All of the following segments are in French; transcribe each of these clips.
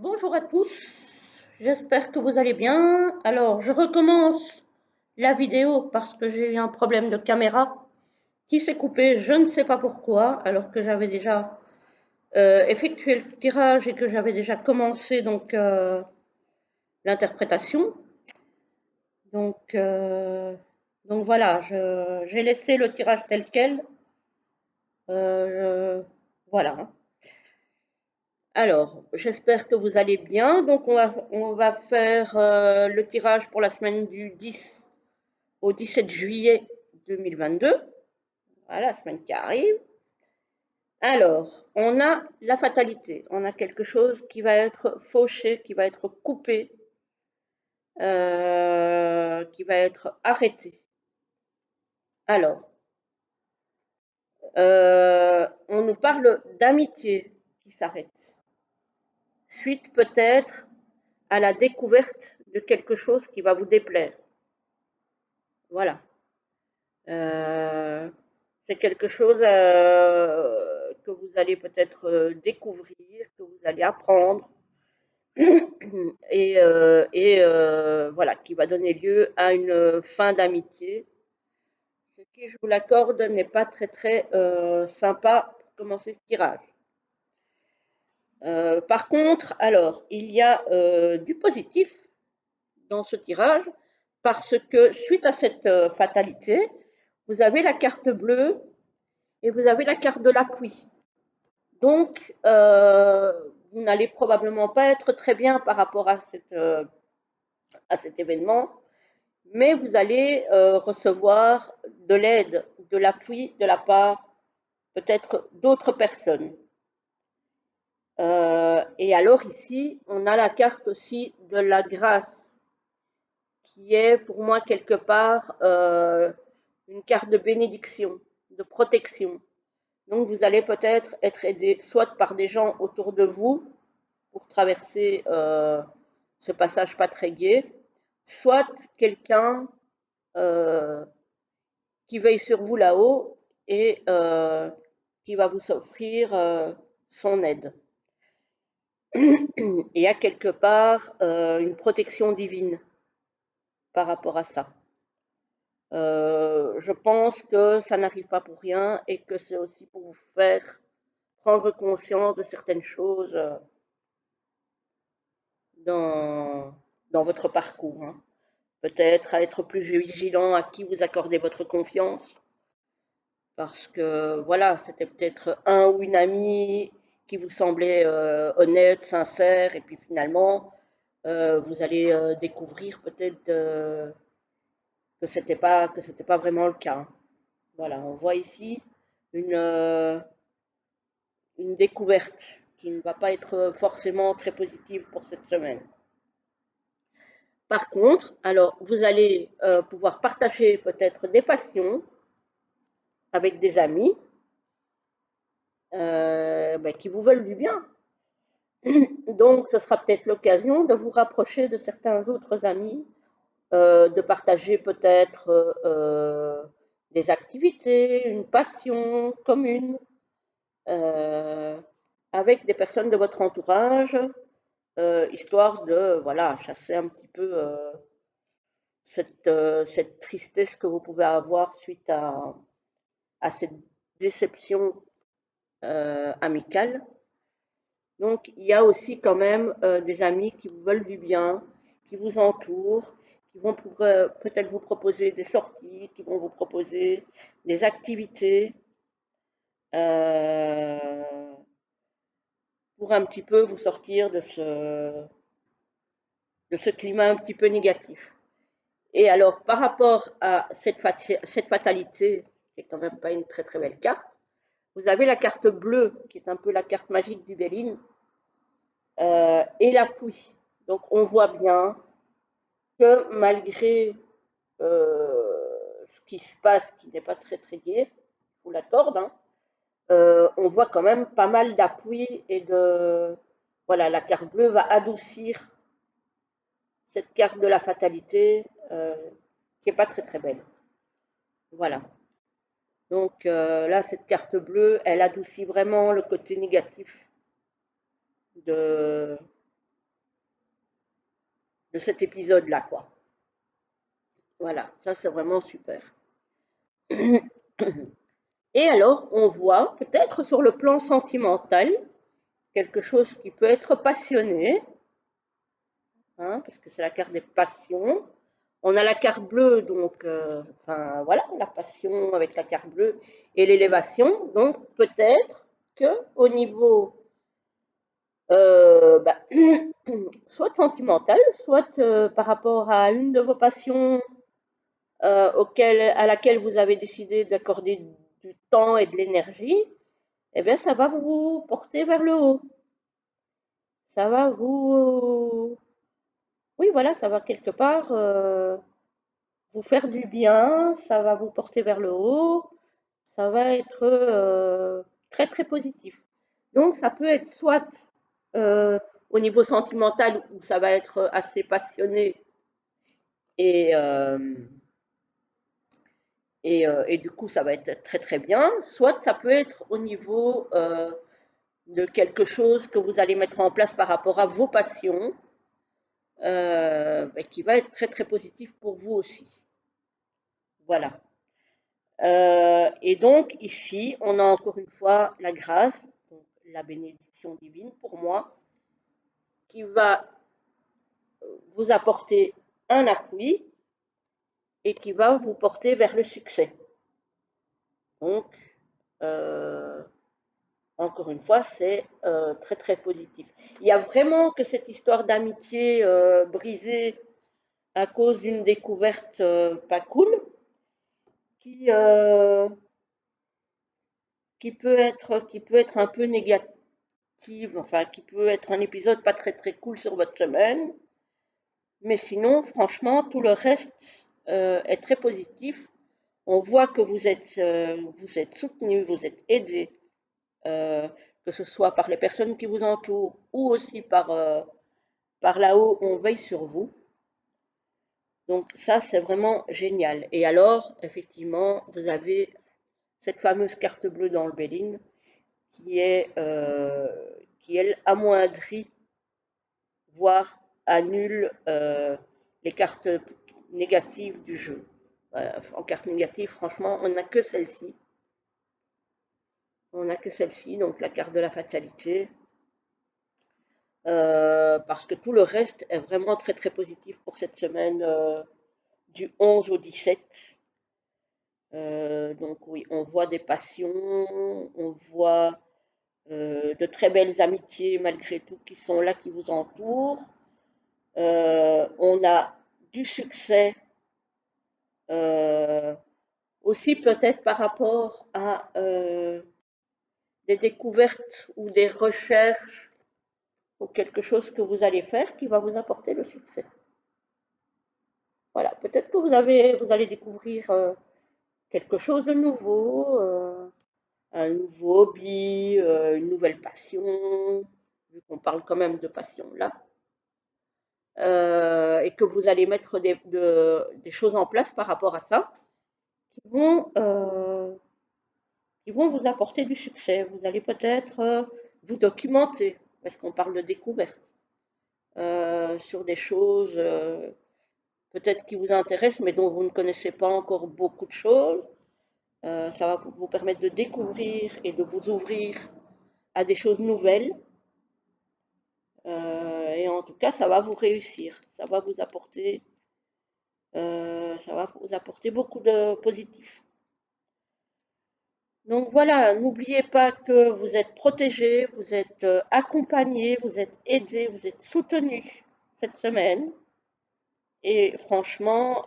Bonjour à tous, j'espère que vous allez bien. Alors, je recommence la vidéo parce que j'ai eu un problème de caméra qui s'est coupé, je ne sais pas pourquoi, alors que j'avais déjà effectué le tirage et que j'avais déjà commencé l'interprétation. Donc, euh, donc voilà, j'ai laissé le tirage tel quel. Voilà. Alors, j'espère que vous allez bien. Donc, on va faire le tirage pour la semaine du 10 au 17 juillet 2022. Voilà, la semaine qui arrive. Alors, on a la fatalité. On a quelque chose qui va être fauché, qui va être coupé, qui va être arrêté. Alors, on nous parle d'amitié qui s'arrête. Suite peut-être à la découverte de quelque chose qui va vous déplaire. Voilà. Euh, c'est quelque chose que vous allez peut-être découvrir, que vous allez apprendre, et voilà, qui va donner lieu à une fin d'amitié. Ce qui, je vous l'accorde, n'est pas très très sympa pour commencer ce tirage. Par contre, alors, il y a du positif dans ce tirage parce que suite à cette fatalité, vous avez la carte bleue et vous avez la carte de l'appui. Donc, vous n'allez probablement pas être très bien par rapport à cet événement, mais vous allez recevoir de l'aide, de l'appui de la part peut-être d'autres personnes. Et alors ici, on a la carte aussi de la grâce, qui est pour moi quelque part une carte de bénédiction, de protection. Donc vous allez peut-être être aidé soit par des gens autour de vous pour traverser ce passage pas très gai, soit quelqu'un euh, qui veille sur vous là-haut et qui va vous offrir son aide. Et à quelque part une protection divine par rapport à ça. Je pense que ça n'arrive pas pour rien et que c'est aussi pour vous faire prendre conscience de certaines choses dans, dans votre parcours. Hein. Peut-être à être plus vigilant à qui vous accordez votre confiance, parce que voilà, c'était peut-être un ou une amie qui vous semblait honnête, sincère, et puis finalement, vous allez découvrir peut-être que c'était pas vraiment le cas. Voilà, on voit ici une découverte qui ne va pas être forcément très positive pour cette semaine. Par contre, alors vous allez pouvoir partager peut-être des passions avec des amis qui vous veulent du bien. Donc, ce sera peut-être l'occasion de vous rapprocher de certains autres amis, de partager peut-être des activités, une passion commune euh, avec des personnes de votre entourage, histoire de voilà chasser un petit peu cette tristesse que vous pouvez avoir suite à cette déception amicale. Donc, il y a aussi quand même des amis qui vous veulent du bien, qui vous entourent, qui vont peut-être vous proposer des sorties, qui vont vous proposer des activités euh, pour un petit peu vous sortir de ce climat un petit peu négatif. Et alors, par rapport à cette fatalité, qui est quand même pas une très très belle carte, vous avez la carte bleue, qui est un peu la carte magique du Béline, et l'appui. Donc, on voit bien que malgré ce qui se passe, qui n'est pas très très gai, je vous l'accorde, hein, on voit quand même pas mal d'appui et de... Voilà, la carte bleue va adoucir cette carte de la fatalité qui n'est pas très très belle. Voilà. Donc là, cette carte bleue, elle adoucit vraiment le côté négatif de, de cet épisode-là, quoi. Voilà, ça c'est vraiment super. Et alors, on voit peut-être sur le plan sentimental quelque chose qui peut être passionné, hein, parce que c'est la carte des passions. On a la carte bleue, donc, enfin voilà, la passion avec la carte bleue et l'élévation. Donc peut-être que au niveau bah, soit sentimental, soit par rapport à une de vos passions à laquelle vous avez décidé d'accorder du temps et de l'énergie, eh bien ça va vous porter vers le haut. Ça va vous, oui voilà, ça va quelque part vous faire du bien, ça va vous porter vers le haut, ça va être très très positif. Donc ça peut être soit euh, au niveau sentimental où ça va être assez passionné et, et du coup ça va être très très bien, soit ça peut être au niveau de quelque chose que vous allez mettre en place par rapport à vos passions qui va être très très positif pour vous aussi. Voilà. Et donc ici, on a encore une fois la grâce, donc la bénédiction divine pour moi, qui va vous apporter un appui et qui va vous porter vers le succès. Donc, euh, encore une fois, c'est très très positif. Il y a vraiment que cette histoire d'amitié brisée à cause d'une découverte pas cool qui, euh, qui peut être un peu négative, enfin qui peut être un épisode pas très très cool sur votre semaine. Mais sinon, franchement, tout le reste est très positif. On voit que vous êtes soutenu, vous êtes aidé, euh, que ce soit par les personnes qui vous entourent ou aussi par là-haut, on veille sur vous. Donc ça, c'est vraiment génial. Et alors, effectivement, vous avez cette fameuse carte bleue dans le Béline qui elle, amoindrit, voire annule les cartes négatives du jeu. En carte négative, franchement, on n'a que celle-ci. On n'a que celle-ci, donc la carte de la fatalité. Parce que tout le reste est vraiment très très positif pour cette semaine du 11 au 17. Donc oui, on voit des passions, on voit de très belles amitiés malgré tout qui sont là, qui vous entourent. On a du succès euh, aussi peut-être par rapport à des découvertes ou des recherches ou quelque chose que vous allez faire qui va vous apporter le succès. Voilà, peut-être que vous allez découvrir quelque chose de nouveau, un nouveau hobby, une nouvelle passion, vu qu'on parle quand même de passion là, et que vous allez mettre des choses en place par rapport à ça qui vont, euh, qui vont vous apporter du succès. Vous allez peut-être vous documenter, parce qu'on parle de découverte, sur des choses peut-être qui vous intéressent, mais dont vous ne connaissez pas encore beaucoup de choses. Ça va vous permettre de découvrir et de vous ouvrir à des choses nouvelles. Et en tout cas, ça va vous réussir. Ça va vous apporter beaucoup de positif. Donc voilà, n'oubliez pas que vous êtes protégé, vous êtes accompagné, vous êtes aidé, vous êtes soutenu cette semaine. Et franchement,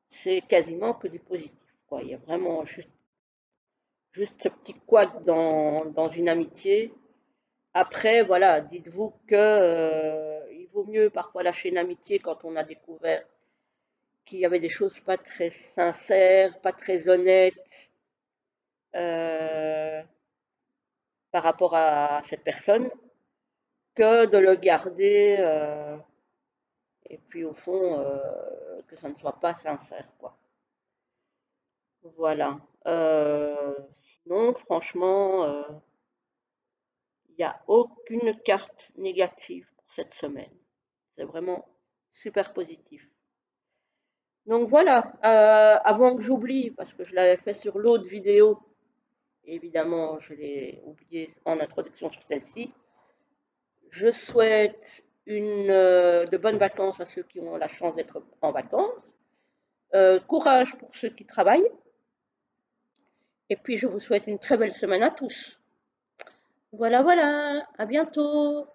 c'est quasiment que du positif, quoi. Il y a vraiment juste ce petit couac dans une amitié. Après, voilà, dites-vous que il vaut mieux parfois lâcher une amitié quand on a découvert qu'il y avait des choses pas très sincères, pas très honnêtes euh, par rapport à cette personne, que de le garder et puis au fond que ça ne soit pas sincère, quoi. Voilà. Sinon, franchement, il n'y a aucune carte négative pour cette semaine. C'est vraiment super positif. Donc voilà, avant que j'oublie, parce que je l'avais fait sur l'autre vidéo, évidemment je l'ai oublié en introduction sur celle-ci, je souhaite de bonnes vacances à ceux qui ont la chance d'être en vacances, courage pour ceux qui travaillent, et puis je vous souhaite une très belle semaine à tous. Voilà, voilà, à bientôt.